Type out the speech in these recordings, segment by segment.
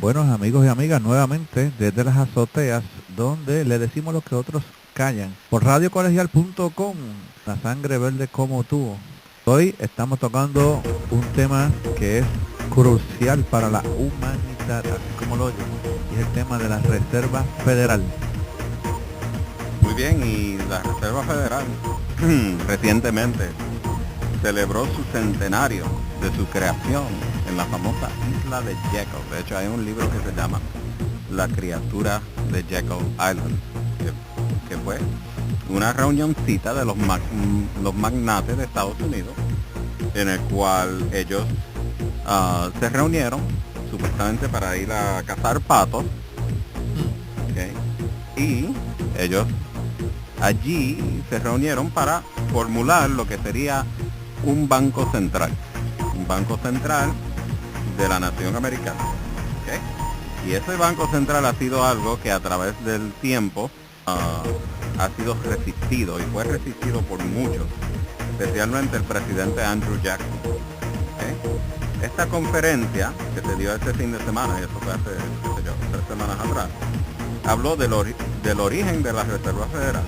Buenos amigos y amigas, nuevamente desde las azoteas, donde le decimos lo que otros callan. Por radiocolegial.com, la sangre verde como tú. Hoy estamos tocando un tema que es crucial para la humanidad, así como lo oyen, y es el tema de la Reserva Federal. Muy bien, y la Reserva Federal recientemente celebró su centenario de su creación en la famosa isla de Jekyll. De hecho, hay un libro que se llama La criatura de Jekyll Island, que fue una reunioncita de los magnates de Estados Unidos, en el cual ellos se reunieron supuestamente para ir a cazar patos, ¿okay? Y ellos allí se reunieron para formular lo que sería un banco central de la nación americana, ¿okay? Y ese banco central ha sido algo que a través del tiempo ha sido resistido, y fue resistido por muchos, especialmente el presidente Andrew Jackson, ¿okay? Esta conferencia que se dio este fin de semana, y eso fue hace, 3 semanas atrás, habló del origen de la Reserva Federal,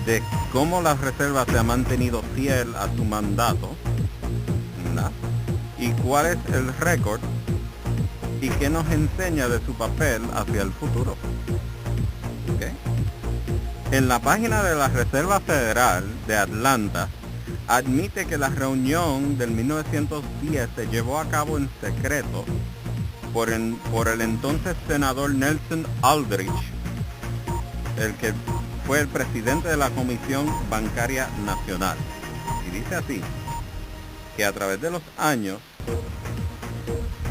de cómo la Reserva se ha mantenido fiel a su mandato, ¿verdad? Y cuál es el récord y qué nos enseña de su papel hacia el futuro. ¿Okay? En la página de la Reserva Federal de Atlanta admite que la reunión del 1910 se llevó a cabo en secreto por el entonces senador Nelson Aldrich, el que fue el presidente de la Comisión Bancaria Nacional. Y dice así, que a través de los años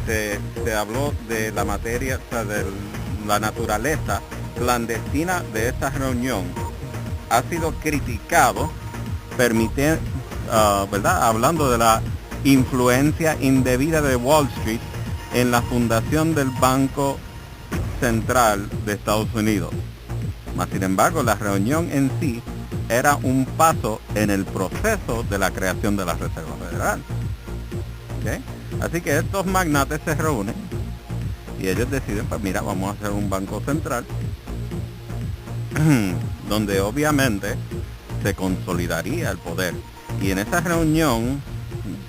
se habló de la materia, o sea, de la naturaleza clandestina de esta reunión. Ha sido criticado, ¿verdad? Hablando de la influencia indebida de Wall Street en la fundación del Banco Central de Estados Unidos. Mas, sin embargo, la reunión en sí era un paso en el proceso de la creación de la Reserva Federal. ¿Okay? Así que estos magnates se reúnen y ellos deciden, pues mira, vamos a hacer un banco central donde obviamente se consolidaría el poder. Y en esa reunión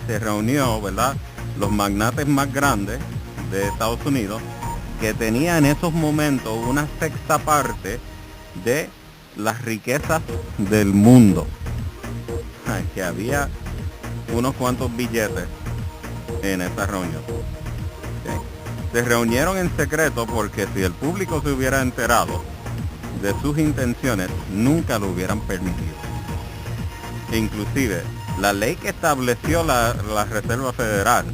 se reunió, ¿verdad?, los magnates más grandes de Estados Unidos, que tenía en esos momentos una sexta parte de las riquezas del mundo. Que había unos cuantos billetes en esa reunión. ¿Okay? Se reunieron en secreto porque si el público se hubiera enterado de sus intenciones, nunca lo hubieran permitido. Inclusive, la ley que estableció la Reserva Federal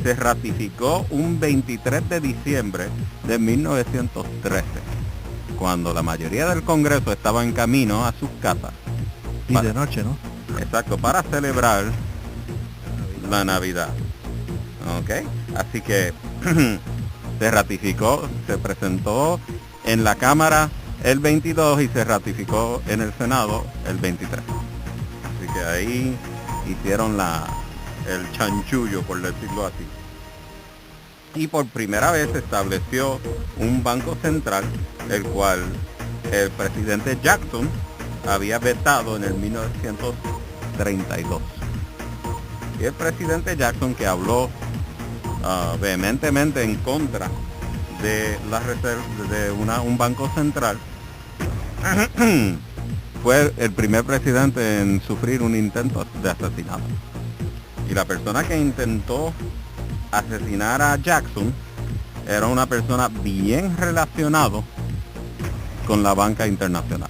se ratificó un 23 de diciembre de 1913, cuando la mayoría del Congreso estaba en camino a sus casas. Y de noche, ¿no? Exacto, para celebrar la Navidad. ¿Ok? Así que se ratificó, se presentó en la Cámara el 22 y se ratificó en el Senado el 23. Así que ahí hicieron el chanchullo, por decirlo así. Y por primera vez se estableció un banco central, el cual el presidente Jackson había vetado en el 1932. Y el presidente Jackson, que habló vehementemente en contra de la reserva, de un banco central, fue el primer presidente en sufrir un intento de asesinato. Y la persona que intentó asesinar a Jackson era una persona bien relacionado con la banca internacional,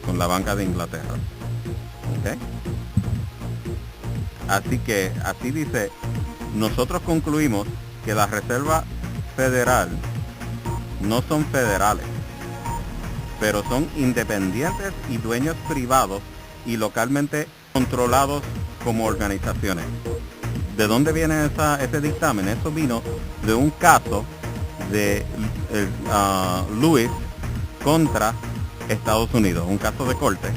con la banca de Inglaterra. ¿Okay? Así que, así dice, nosotros concluimos que la Reserva Federal no son federales, pero son independientes y dueños privados y localmente controlados como organizaciones. ¿De dónde viene ese dictamen? Eso vino de un caso de Lewis contra Estados Unidos, un caso de corte,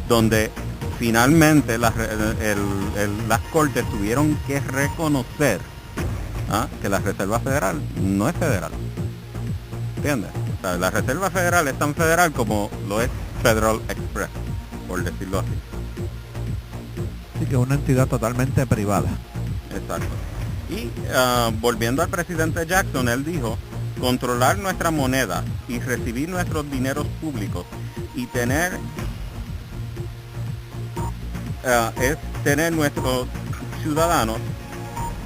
donde finalmente las cortes tuvieron que reconocer que la Reserva Federal no es federal. ¿Entiendes? O sea, la Reserva Federal es tan federal como lo es Federal Express, por decirlo así. Sí, que es una entidad totalmente privada. Exacto. Y volviendo al presidente Jackson, él dijo, controlar nuestra moneda y recibir nuestros dineros públicos y tener nuestros ciudadanos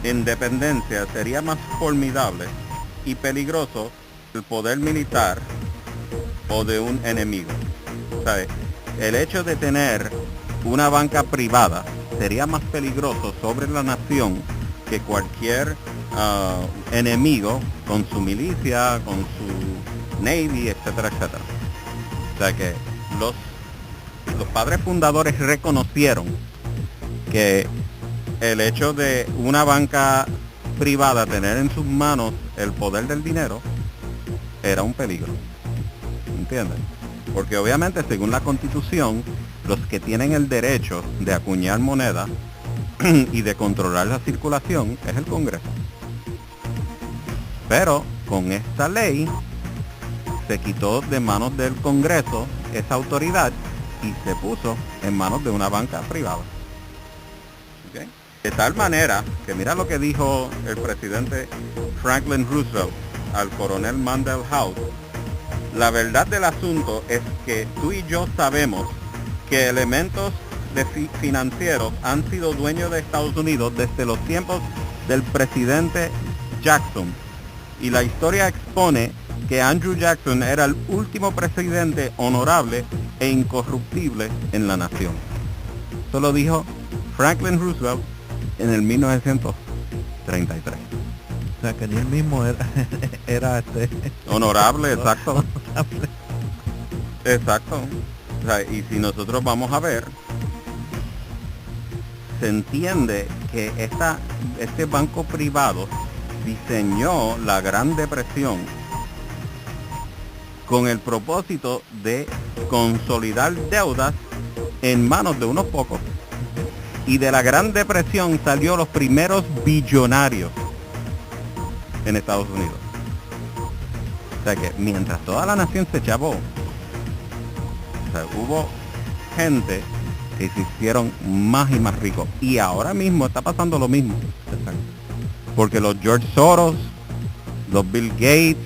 en dependencia sería más formidable y peligroso el poder militar o de un enemigo. ¿Sabe? El hecho de tener una banca privada sería más peligroso sobre la nación que cualquier enemigo con su milicia, con su navy, etcétera, etcétera. O sea que los padres fundadores reconocieron que el hecho de una banca privada tener en sus manos el poder del dinero era un peligro. ¿Entiendes? Porque obviamente, según la Constitución, los que tienen el derecho de acuñar moneda y de controlar la circulación es el Congreso. Pero con esta ley se quitó de manos del Congreso esa autoridad y se puso en manos de una banca privada. ¿Okay? De tal manera que mira lo que dijo el presidente Franklin Roosevelt al coronel Mandell House. La verdad del asunto es que tú y yo sabemos que elementos financieros han sido dueños de Estados Unidos desde los tiempos del presidente Jackson. Y la historia expone que Andrew Jackson era el último presidente honorable e incorruptible en la nación. Eso lo dijo Franklin Roosevelt en el 1933. O sea, que ni él mismo era honorable, exacto. Honorable. Exacto. O sea, y si nosotros vamos a ver, se entiende que este banco privado diseñó la Gran Depresión con el propósito de consolidar deudas en manos de unos pocos. Y de la Gran Depresión salió los primeros billonarios en Estados Unidos. O sea que mientras toda la nación se chavó, o sea, hubo gente que se hicieron más y más ricos. Y ahora mismo está pasando lo mismo. Porque los George Soros, los Bill Gates,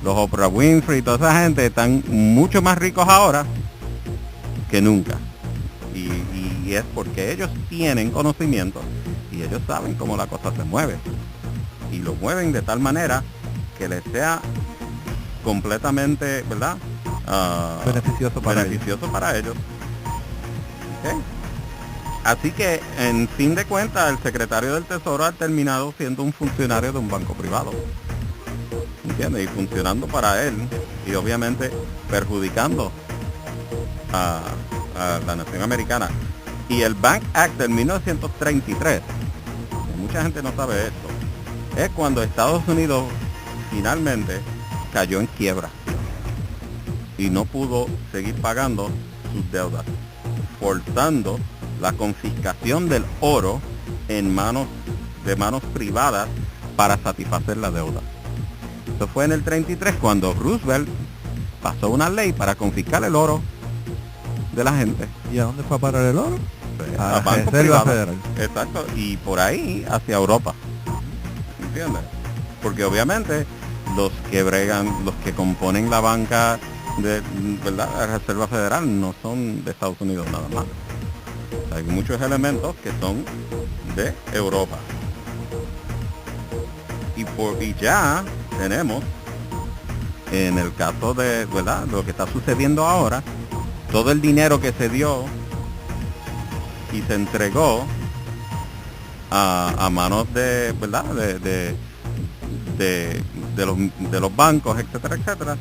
los Oprah Winfrey, toda esa gente están mucho más ricos ahora que nunca. Y es porque ellos tienen conocimiento y ellos saben cómo la cosa se mueve. Y lo mueven de tal manera que les sea completamente, ¿verdad? Beneficioso para ellos. ¿Okay? Así que, en fin de cuentas, el secretario del Tesoro ha terminado siendo un funcionario de un banco privado. ¿Entiendes? Y funcionando para él y obviamente perjudicando a la nación americana. Y el Bank Act del 1933, mucha gente no sabe esto, es cuando Estados Unidos finalmente cayó en quiebra y no pudo seguir pagando sus deudas, forzando la confiscación del oro en manos privadas para satisfacer la deuda. Eso fue en el 33 cuando Roosevelt pasó una ley para confiscar el oro de la gente. ¿Y a dónde fue a parar el oro? A bancos privados. Exacto, y por ahí hacia Europa. ¿Entiendes? Porque obviamente los que componen la banca de, ¿verdad?, la Reserva Federal no son de Estados Unidos nada más. O sea, hay muchos elementos que son de Europa. Y ya tenemos, en el caso de, ¿verdad?, lo que está sucediendo ahora, todo el dinero que se dio y se entregó a manos de, ¿verdad?, de los bancos, etcétera, etcétera,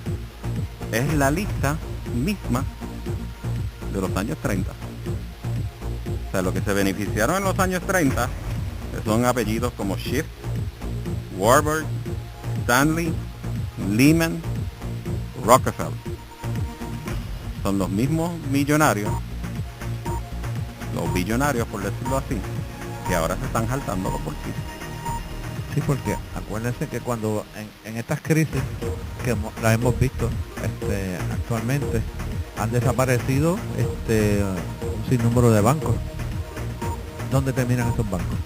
es la lista misma de los años 30. O sea, los que se beneficiaron en los años 30 son apellidos como Schiff, Warburg, Stanley, Lehman, Rockefeller. Son los mismos millonarios, los billonarios por decirlo así, que ahora se están jaltando los bolsillos. Sí, porque acuérdense que cuando en estas crisis que las hemos visto actualmente, han desaparecido un sinnúmero de bancos. ¿Dónde terminan esos bancos?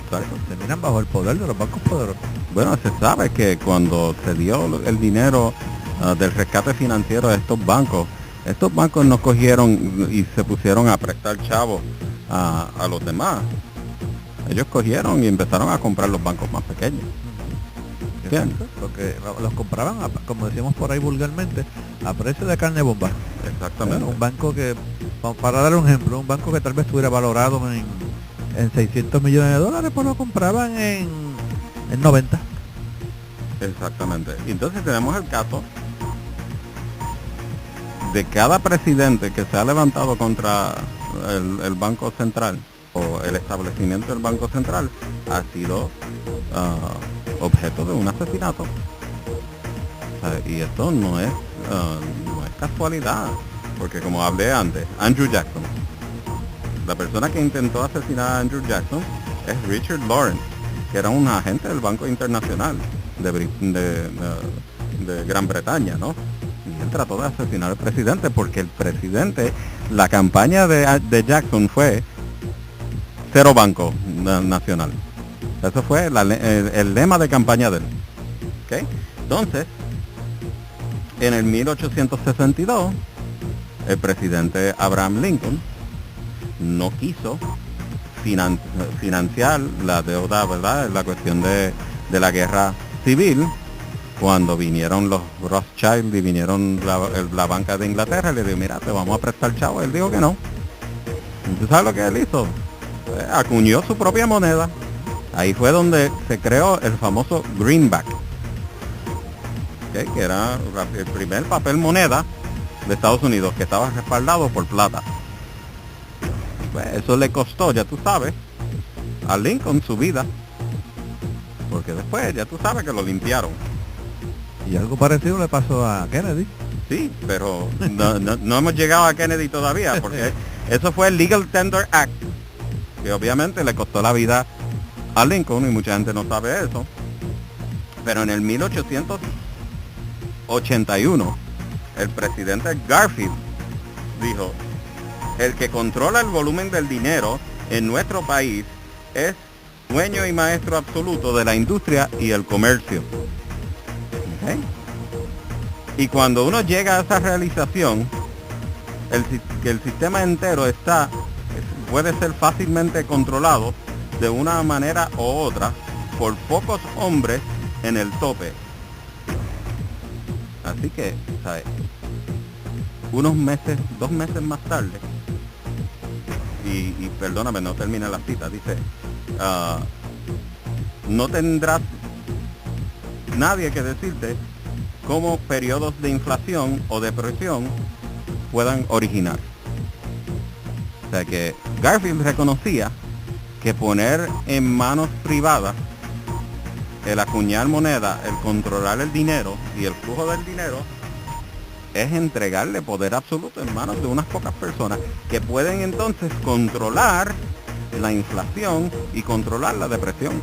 Exacto. Terminan bajo el poder de los bancos poderosos. Bueno, se sabe que cuando se dio el dinero del rescate financiero de estos bancos no cogieron y se pusieron a prestar chavos a los demás. Ellos cogieron y empezaron a comprar los bancos más pequeños. Exacto, porque los compraban, como decíamos por ahí vulgarmente, a precio de carne bomba. Exactamente. Un banco que, para dar un ejemplo, un banco que tal vez estuviera valorado en 600 millones de dólares, pues lo compraban en 90. Exactamente. Y entonces tenemos el caso de cada presidente que se ha levantado contra el Banco Central o el establecimiento del Banco Central ha sido objeto de un asesinato. Y esto no es casualidad, porque como hablé antes, Andrew Jackson, la persona que intentó asesinar a Andrew Jackson es Richard Lawrence, que era un agente del Banco Internacional de Gran Bretaña, ¿no? Y él trató de asesinar al presidente porque el presidente, la campaña de Jackson fue cero banco nacional. Eso fue el lema de campaña de él. ¿Okay? Entonces, en el 1862, el presidente Abraham Lincoln no quiso financiar la deuda, ¿verdad? La cuestión de la guerra civil. Cuando vinieron los Rothschild y vinieron la banca de Inglaterra, le dijo, mira, te vamos a prestar chavo. Él dijo que no. ¿Tú sabes lo que él hizo? Acuñó su propia moneda. Ahí fue donde se creó el famoso greenback, ¿okay? Que era el primer papel moneda de Estados Unidos que estaba respaldado por plata. Pues eso le costó, ya tú sabes, a Lincoln su vida, porque después ya tú sabes que lo limpiaron. Y algo parecido le pasó a Kennedy. Sí, pero no hemos llegado a Kennedy todavía, porque eso fue el Legal Tender Act, que obviamente le costó la vida a Lincoln, y mucha gente no sabe eso. Pero en el 1881, el presidente Garfield dijo, el que controla el volumen del dinero en nuestro país es dueño y maestro absoluto de la industria y el comercio. ¿Okay? Y cuando uno llega a esa realización, que el sistema entero puede ser fácilmente controlado de una manera u otra por pocos hombres en el tope. Así que, ¿sabes? 2 meses más tarde, y perdóname, no termina la cita, dice, no tendrás nadie que decirte cómo periodos de inflación o depresión puedan originar. O sea que Garfield reconocía que poner en manos privadas el acuñar moneda, el controlar el dinero y el flujo del dinero es entregarle poder absoluto en manos de unas pocas personas que pueden entonces controlar la inflación y controlar la depresión.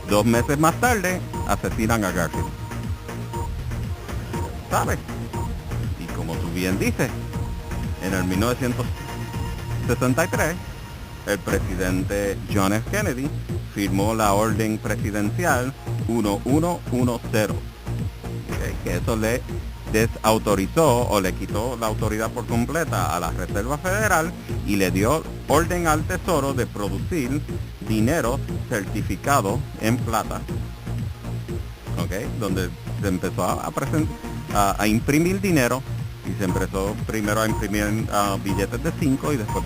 2 meses más tarde asesinan a Garfield. ¿Sabes? Y como tú bien dices, en el 1963 el presidente John F. Kennedy firmó la orden presidencial 1110, ¿okay? Que eso le desautorizó o le quitó la autoridad por completa a la Reserva Federal y le dio orden al Tesoro de producir dinero certificado en plata, ¿okay? Donde se empezó a imprimir dinero y se empezó primero a imprimir billetes de 5 y después